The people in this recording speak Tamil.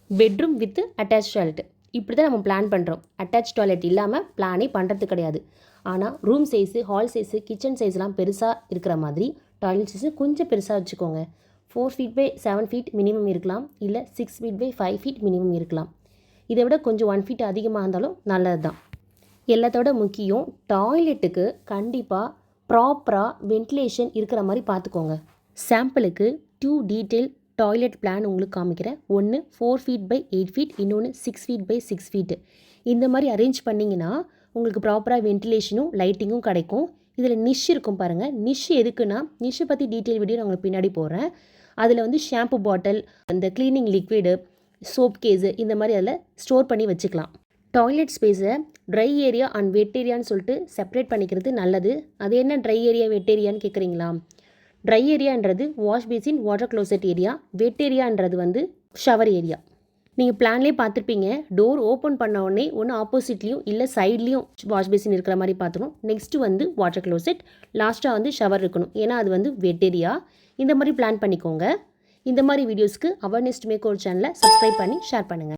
பெட்ரூம் வித் அட்டாச் டாய்லெட் இப்படி தான் நம்ம பிளான் பண்ணுறோம். அட்டாச் டாய்லெட் இல்லாமல் பிளானே பண்ணுறது கிடையாது. ஆனால் room size, hall size, kitchen சைஸ்லாம் பெருசாக இருக்கிற மாதிரி டாய்லெட் சைஸு கொஞ்சம் பெருசாக வச்சுக்கோங்க. 4 feet by 7 feet மினிமம் இருக்கலாம், இல்லை 6 feet by 5 feet மினிமம் இருக்கலாம். இதை விட கொஞ்சம் 1 feet அதிகமாக இருந்தாலும் நல்லது தான். எல்லாத்தோட முக்கியம், டாய்லெட்டுக்கு கண்டிப்பாக ப்ராப்பராக வென்டிலேஷன் இருக்கிற மாதிரி பார்த்துக்கோங்க. சாம்பிளுக்கு 2 டீட்டெயில் டாய்லெட் பிளான் உங்களுக்கு காமிக்கிறேன். ஒன்று 4 feet by 8 feet, இன்னொன்று 6 feet by 6 feet. இந்த மாதிரி அரேஞ்ச் பண்ணிங்கன்னா உங்களுக்கு ப்ராப்பராக வென்டிலேஷனும் லைட்டிங்கும் கிடைக்கும். இதில் நிஷ் இருக்கும் பாருங்கள். நிஷ் எதுக்குன்னா, நிஷ்ஷை பற்றி டீட்டெயில் வீடியோ நான் உங்களுக்கு பின்னாடி போடுறேன். அதில் வந்து ஷாம்பு பாட்டில், அந்த க்ளீனிங் லிக்விடு, சோப் கேஸு இந்த மாதிரி அதில் ஸ்டோர் பண்ணி வச்சுக்கலாம். டாய்லெட் ஸ்பேஸை ட்ரை ஏரியா அண்ட் வெட் ஏரியான்னு சொல்லிட்டு செப்பரேட் பண்ணிக்கிறது நல்லது. அது என்ன ட்ரை ஏரியா வெட் ஏரியான்னு கேட்குறீங்களா? ட்ரை ஏரியான்றது wash basin, water closet area. Wet ஏரியான்றது வந்து ஷவர் ஏரியா. நீங்கள் பிளான்லேயே பார்த்துருப்பீங்க, டோர் ஓப்பன் பண்ண உடனே ஒன்று ஆப்போசிட்லேயும் இல்லை சைட்லேயும் வாஷ் பேசின் இருக்கிற மாதிரி பார்த்துக்கணும். நெக்ஸ்ட்டு வந்து வாட்டர் க்ளோசெட், லாஸ்ட்டாக வந்து ஷவர் இருக்கணும். ஏன்னா அது வந்து வெட் ஏரியா. இந்த மாதிரி பிளான் பண்ணிக்கோங்க. இந்த மாதிரி வீடியோஸ்க்கு அவேர்னஸ் டு மேக் ஒரு சேனலை சப்ஸ்கிரைப் பண்ணி ஷேர் பண்ணுங்கள்.